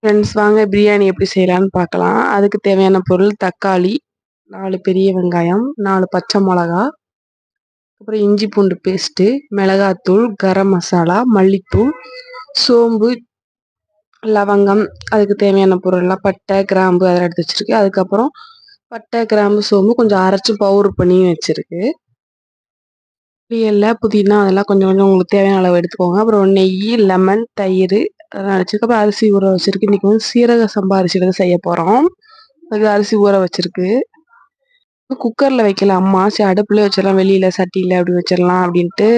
Friends வாங்க பிரியாணி எப்படி செய்யலான்னு பார்க்கலாம். அதுக்கு தேவையான பொருள் தக்காளி, 4 பெரிய வெங்காயம், 4 பச்சை மிளகா, அப்புறம் இஞ்சி பூண்டு பேஸ்ட்டு, மிளகாத்தூள், கரம் மசாலா, மல்லித்தூள், சோம்பு, லவங்கம், அதுக்கு தேவையான பொருள்லாம் பட்டை, கிராம்பு அதெல்லாம் எடுத்து வச்சிருக்கு. அதுக்கப்புறம் பட்டை, கிராம்பு, சோம்பு கொஞ்சம் அரைச்சு பவுடர் பண்ணியும் வச்சிருக்கு. எல்லாம் புதினா அதெல்லாம் கொஞ்சம் கொஞ்சம் உங்களுக்கு தேவையான அளவு எடுத்துக்கோங்க. அப்புறம் நெய், லெமன், தயிர் அதெல்லாம் வச்சிருக்கு. அப்புறம் அரிசி ஊற வச்சிருக்கு. இன்னைக்கு வந்து சீரக சம்பா அரிசியில தான் செய்ய போறோம். அதுக்கு அரிசி ஊற வச்சிருக்கு. குக்கர்ல வைக்கல அம்மா. சரி அடுப்புலயே வச்சிடலாம் வெளியில சட்டியில அப்படி வச்சிடலாம் அப்படின்ட்டு.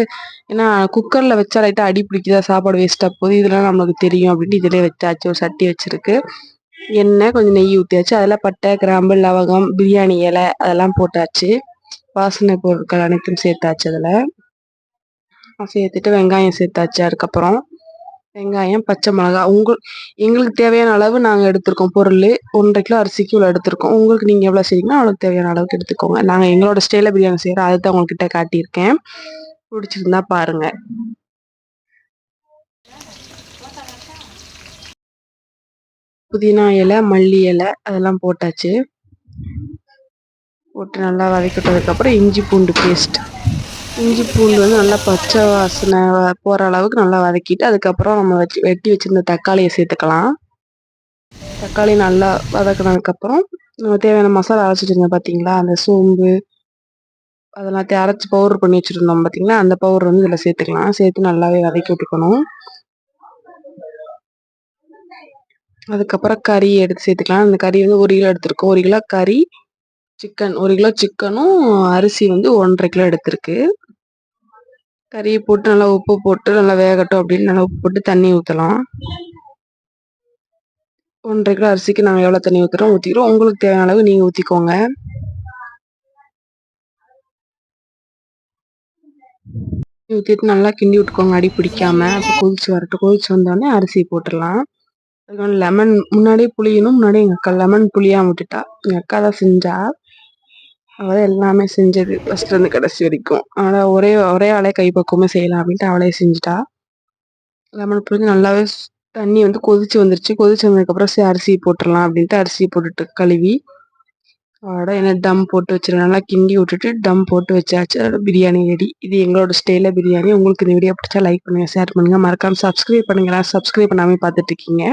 ஏன்னா குக்கர்ல வச்சா லைட்டா அடி பிடிக்குதா சாப்பாடு வேஸ்டா போகுது. இதெல்லாம் நம்மளுக்கு தெரியும் அப்படின்ட்டு இதுலயே வச்சாச்சு. ஒரு சட்டி வச்சிருக்கு. எண்ணெய் கொஞ்சம் நெய் ஊற்றியாச்சு. அதில் பட்டை, கிராம்பு, லவங்கம், பிரியாணி இலை அதெல்லாம் போட்டாச்சு. வாசனை பொருட்கள் அனைத்தும் சேர்த்தாச்சு. அதில் சேர்த்துட்டு வெங்காயம் சேர்த்தாச்சு. அதுக்கப்புறம் வெங்காயம், பச்சை மிளகா எங்களுக்கு தேவையான அளவு நாங்கள் எடுத்திருக்கோம் பொருள். 1,5 கிலோ அரிசிக்கு இவ்வளோ எடுத்திருக்கோம். உங்களுக்கு நீங்கள் எவ்வளோ செய்றீங்களோ அவ்வளோக்கு தேவையான அளவுக்கு எடுத்துக்கோங்க. நாங்கள் எங்களோட ஸ்டைலில் பிரியாணி செய்கிறோம். அதை தான் உங்கள்கிட்ட காட்டியிருக்கேன். பிடிச்சிருந்தா பாருங்க. புதினா இலை, மல்லி இலை அதெல்லாம் போட்டாச்சு. போட்டு நல்லா வதக்கிட்டதுக்கப்புறம் இஞ்சி பூண்டு பேஸ்ட். இஞ்சி பூண்டு வந்து நல்லா பச்சை வாசனை போகிற அளவுக்கு நல்லா வதக்கிட்டு அதுக்கப்புறம் நம்ம வெட்டி வச்சிருந்த தக்காளியை சேர்த்துக்கலாம். தக்காளி நல்லா வதக்கினதுக்கப்புறம் நம்ம தேவையான மசாலா அரைச்சி வச்சுருந்தோம் பார்த்தீங்களா, அந்த சோம்பு அதெல்லாம் அரைச்சி பவுடர் பண்ணி வச்சுருந்தோம் பார்த்தீங்களா, அந்த பவுடர் வந்து இதில் சேர்த்துக்கலாம். சேர்த்து நல்லாவே வதக்கி விட்டுக்கணும். அதுக்கப்புறம் கறி எடுத்து சேர்த்துக்கலாம். அந்த கறி வந்து 1 கிலோ எடுத்துருக்கோம். 1 கிலோ கறி, சிக்கன் 1 கிலோ சிக்கனும் அரிசி வந்து 1,5 கிலோ எடுத்திருக்கு. கறியை போட்டு நல்லா உப்பு போட்டு நல்லா வேகட்டும் அப்படின்னு நல்லா உப்பு போட்டு தண்ணி ஊற்றலாம். 1,5 கிலோ அரிசிக்கு நாங்கள் எவ்வளோ தண்ணி ஊற்றிக்கிறோம். உங்களுக்கு தேவையான அளவு நீங்கள் ஊற்றிக்கோங்க. ஊற்றிட்டு நல்லா கிண்டி விட்டுக்கோங்க அடி பிடிக்காம. அப்போ கொதிச்சு வரட்டும். கொதிச்சு வந்தோடனே அரிசி போட்டுடலாம். அதுக்கு லெமன் முன்னாடியே புளியணும். முன்னாடியே எங்கள் அக்கா லெமன் புளியாம விட்டுட்டா. எங்கள் அக்கா தான் செஞ்சா. அவள் எல்லாமே செஞ்சது ஃபர்ஸ்ட்லேருந்து கடைசி வரைக்கும். அதனால் ஒரே ஆளே கைப்பக்குவமே செய்யலாம் அப்படின்ட்டு அவளே செஞ்சுட்டா. லெமன் புளிஞ்சு நல்லாவே தண்ணி வந்து கொதிச்சு வந்துருச்சு. கொதிச்சு வந்ததுக்கப்புறம் சரி அரிசி போட்டுடலாம் அப்படின்ட்டு அரிசி போட்டுட்டு கழுவி அதோட என்ன டம் போட்டு வச்சிருக்கேன். நல்லா கிண்டி விட்டுட்டு டம் போட்டு வச்சாச்சு. அதோட பிரியாணி ரெடி. இது எங்களோட ஸ்டைலில் பிரியாணி. உங்களுக்கு இந்த வீடியோ பிடிச்சா லைக் பண்ணுங்கள், ஷேர் பண்ணுங்கள், மறக்காமல் சப்ஸ்கிரைப் பண்ணுங்களா. சப்ஸ்கிரைப் பண்ணாமல் பார்த்துட்டு இருக்கீங்க.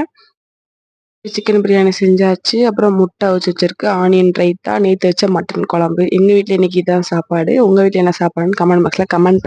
சிக்கன் பிரியாணி செஞ்சாச்சு. அப்புறம் முட்டை அவிச்சு வச்சிருக்கு, ஆனியன் ரைத்தா, நேற்று வச்ச மட்டன் குழம்பு. எங்கள் வீட்டில் இன்னைக்கு இதான் சாப்பாடு. உங்கள் வீட்டில் என்ன சாப்பாடுன்னு கமெண்ட் பாக்ஸில் கமெண்ட்